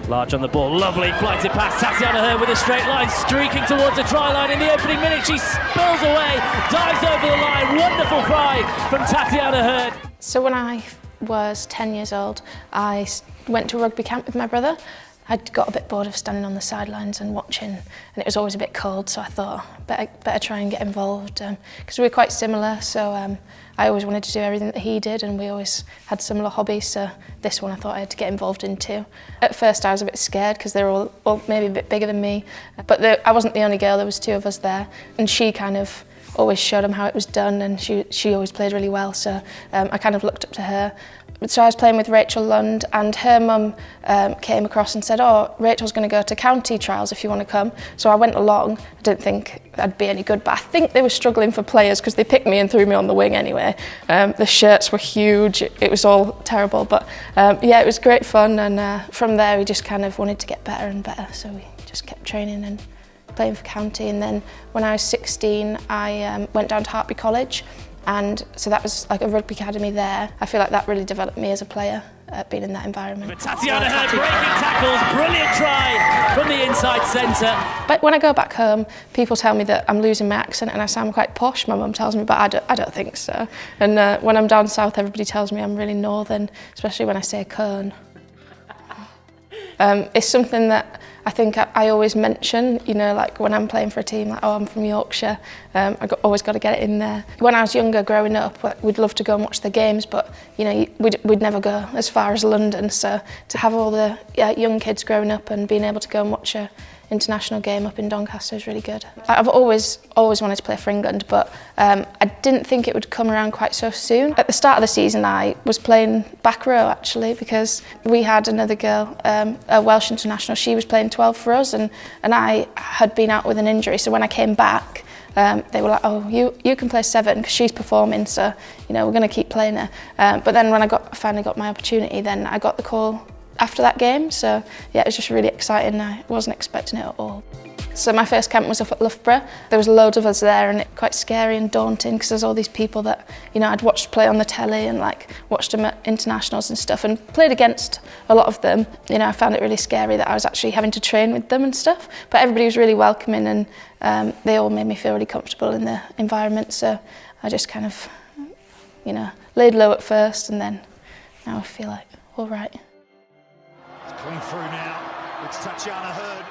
Large on the ball, lovely flighted pass. Tatyana Hurd with a straight line, streaking towards the try line in the opening minute. She spills away, dives over the line. Wonderful fly from Tatyana Hurd. So when I was 10 years old, I went to a rugby camp with my brother. I'd got a bit bored of standing on the sidelines and watching, and it was always a bit cold, so I thought better try and get involved, because we were quite similar, so I always wanted to do everything that he did, and we always had similar hobbies, so this one I thought I had to get involved in too. At first I was a bit scared because they were all maybe a bit bigger than me, but I wasn't the only girl, there was 2 of us there, and she kind of always showed them how it was done, and she always played really well, so I kind of looked up to her. So I was playing with Rachel Lund, and her mum came across and said, "Oh, Rachel's going to go to county trials if you want to come." So I went along. I didn't think I'd be any good, but I think they were struggling for players because they picked me and threw me on the wing anyway. The shirts were huge. It was all terrible, but yeah, it was great fun, and from there we just kind of wanted to get better and better, so we just kept training and playing for county. And then when I was 16, I went down to Hartby College, and so that was like a rugby academy there. I feel like that really developed me as a player, being in that environment. But Tatyana Hurd breaking tackles, brilliant try from the inside centre. But when I go back home, people tell me that I'm losing my accent and I sound quite posh. My mum tells me, but I don't think so. And when I'm down south, everybody tells me I'm really northern, especially when I say Cone. It's something that I think I always mention, you know, like when I'm playing for a team, like, oh, I'm from Yorkshire, always got to get it in there. When I was younger, growing up, we'd love to go and watch the games, but, you know, we'd never go as far as London, so to have all the young kids growing up and being able to go and watch a international game up in Doncaster is really good. I've always wanted to play for England, but I didn't think it would come around quite so soon. At the start of the season, I was playing back row actually, because we had another girl, a Welsh international. She was playing 12 for us, and I had been out with an injury. So when I came back, they were like, "Oh, you can play 7 because she's performing, so you know we're going to keep playing her." But then when I finally got my opportunity, then I got the call after that game, so yeah, it was just really exciting. I wasn't expecting it at all. So my first camp was up at Loughborough. There was loads of us there, and it's quite scary and daunting because there's all these people that, you know, I'd watched play on the telly and like watched them at internationals and stuff, and played against a lot of them. You know, I found it really scary that I was actually having to train with them and stuff, but everybody was really welcoming, and they all made me feel really comfortable in the environment, so I just kind of, you know, laid low at first, and then now I feel like all right. It's coming through now. It's Tatyana Hurd.